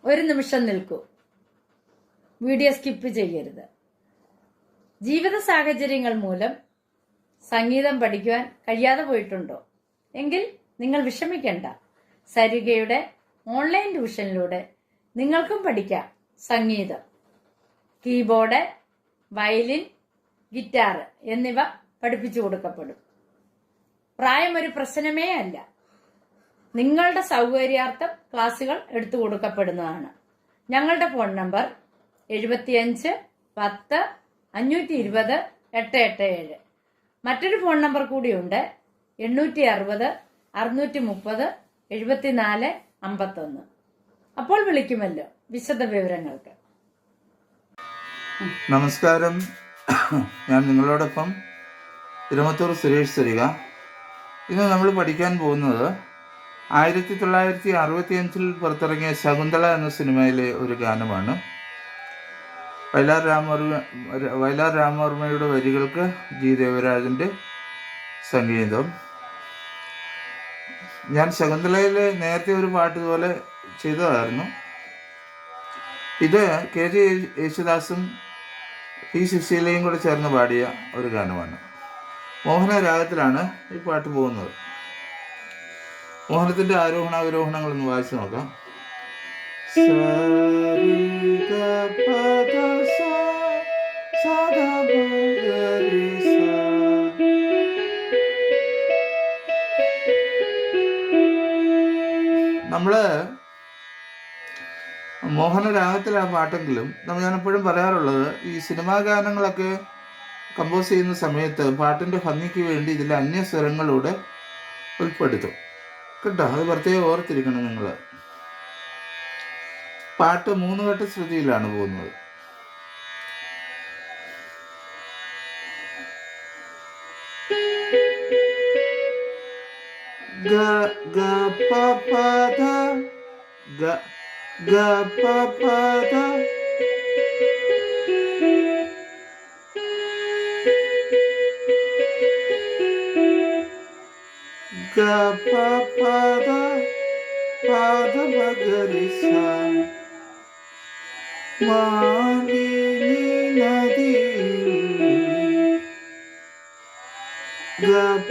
ഒരു നിമിഷം നിൽക്കൂ. വീഡിയോ സ്കിപ്പ് ചെയ്യരുത്. ജീവിത സാഹചര്യങ്ങൾ മൂലം സംഗീതം പഠിക്കുവാൻ കഴിയാതെ പോയിട്ടുണ്ടോ? എങ്കിൽ നിങ്ങൾ വിഷമിക്കേണ്ട. സരിഗയുടെ ഓൺലൈൻ ട്യൂഷനിലൂടെ നിങ്ങൾക്കും പഠിക്കാം സംഗീതം. കീബോർഡ്, വയലിൻ, ഗിറ്റാർ എന്നിവ പഠിപ്പിച്ചു കൊടുക്കപ്പെടും. പ്രായം ഒരു പ്രശ്നമേ അല്ല. നിങ്ങളുടെ സൗകര്യാർത്ഥം ക്ലാസുകൾ എടുത്തു കൊടുക്കപ്പെടുന്നതാണ്. ഞങ്ങളുടെ ഫോൺ നമ്പർ 75 10 520 887. മറ്റൊരു ഫോൺ നമ്പർ കൂടിയുണ്ട്, 860 630 74 51. അപ്പോൾ വിളിക്കുമല്ലോ വിശദ വിവരങ്ങൾക്ക്. നമസ്കാരം, ഞാൻ നിങ്ങളോടൊപ്പം തിരുമത്തൂർ സുരേഷ് സരിക. ഇന്ന് നമ്മൾ പഠിക്കാൻ പോകുന്നത് 1965 പുറത്തിറങ്ങിയ ശകുന്തള എന്ന സിനിമയിലെ ഒരു ഗാനമാണ്. വയലാർ രാമവർമ്മയുടെ വരികൾക്ക് ജി ദേവരാജൻ്റെ സംഗീതം. ഞാൻ ശകുന്തളയിൽ നേരത്തെ ഒരു പാട്ട് ഇതുപോലെ ചെയ്തതായിരുന്നു. ഇത് KG യേശുദാസും P സുശീലയും കൂടെ ചേർന്ന് പാടിയ ഒരു ഗാനമാണ്. മോഹന രാഗത്തിലാണ് ഈ പാട്ട് പോകുന്നത്. മോഹനത്തിൻ്റെ ആരോഹണാവരോഹണങ്ങളൊന്ന് വായിച്ചു നോക്കാം. നമ്മള് മോഹനരാഗത്തിലാണ് പാട്ടെങ്കിലും ഞാൻ എപ്പോഴും പറയാറുള്ളത്, ഈ സിനിമാ ഗാനങ്ങളൊക്കെ കമ്പോസ് ചെയ്യുന്ന സമയത്ത് പാട്ടിൻ്റെ ഭംഗിക്ക് വേണ്ടി ഇതിൽ അന്യസ്വരങ്ങളൂടെ ഉൾപ്പെടുത്തും കേട്ടോ. അത് പ്രത്യേകം ഓർത്തിരിക്കണം നിങ്ങൾ. പാട്ട് 3 ഘട്ട ശ്രുതിയിലാണ് പോകുന്നത്. ഗ ഗ പ പ ധ ഗ ഗ പ പ ധ ഗ പ പ ധ പ ധ പ ഗ രി സ. മാലിനി നദി ഗ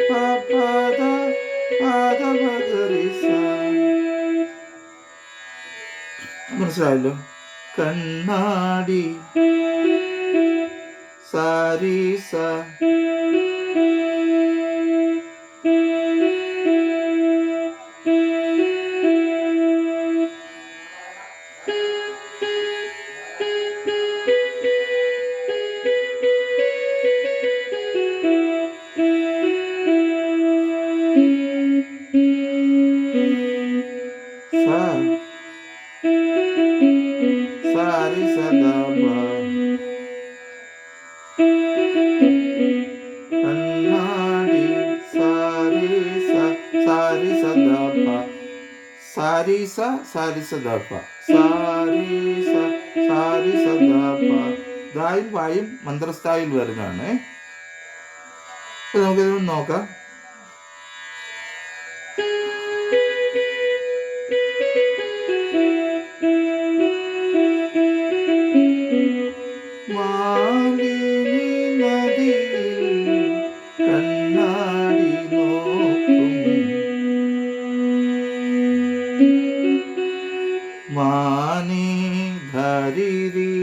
പ പ ധ പ ധ പ ഗ രി സ. മനസ്സിലായല്ലോ? കണ്ണാടി സാരി സ. സാരി സദാ കണ്ണാടി സാരി സ സാരി സദാ സാരി സ സാരി സദാ സാരി സ സാരി സദാ. ദായും പായും മന്ത്രസ്ഥായിൽ വരുന്നതാണ്. നമുക്കിത് നോക്കാം. മാലിനി നദിയിൽ കണ്ണാടി നോക്കും മാനി ധരിരി.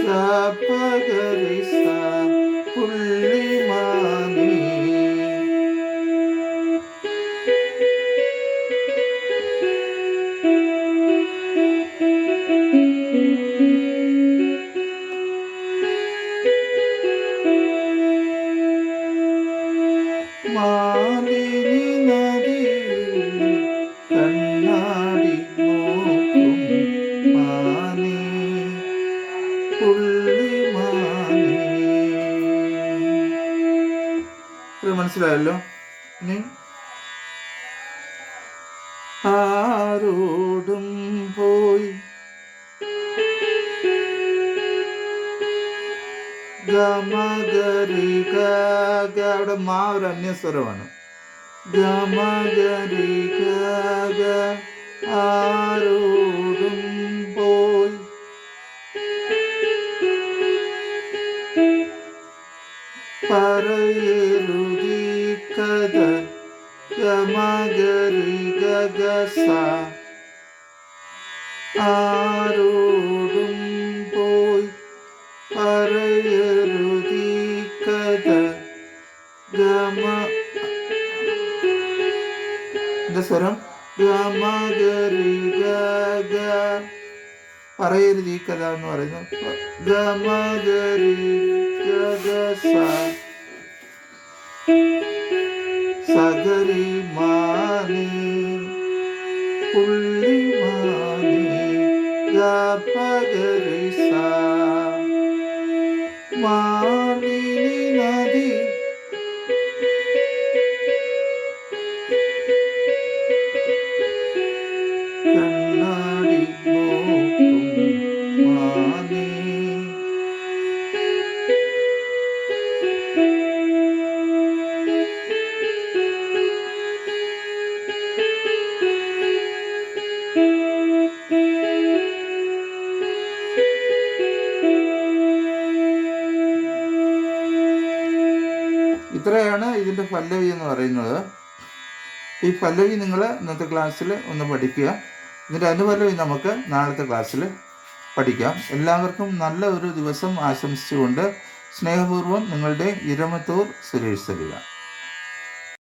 സപഗരി സ പുള്ളിമാനി. മാലിനി നദിയിൽ കണ്ണാടി നോക്കും മാനി പുള്ളിമാനി. മനസ്സിലായല്ലോ? ഇനി ആരോടും പോയി ഗമഗരി ഗ. അവിടെ മാ ഒരു അന്യസ്വരമാണ്. ഗമഗരി ഗ. ആരോടും പോയി പറയരുതി കഥ. ഗമഗരി ഗ സ. ആരോടും പോയി പറയരുതി കഥ. ഗമ എന്താ സ്വരം? ഗമഗരി ഗ. പറയരുത് ഈ കഥ എന്ന് പറയുന്നു. ഗമഗരി ഗ സ. സഗരി മാനി പുള്ളി മാനി ഗപഗരി സ. മാലിനി നദി കണ്ണാടി നോക്കും മാനി. ഇത്രയാണ് ഇതിൻ്റെ പല്ലവി എന്ന് പറയുന്നത്. ഈ പല്ലവി നിങ്ങൾ ഇന്നത്തെ ക്ലാസ്സിൽ ഒന്ന് പഠിക്കുക. ഇതിൻ്റെ അനുപല്ലവി നമുക്ക് നാളത്തെ ക്ലാസ്സിൽ പഠിക്കാം. എല്ലാവർക്കും നല്ല ഒരു ദിവസം ആശംസിച്ചുകൊണ്ട് സ്നേഹപൂർവ്വം നിങ്ങളുടെ ഇരമത്തൂർ സുരേഷ് സരിക.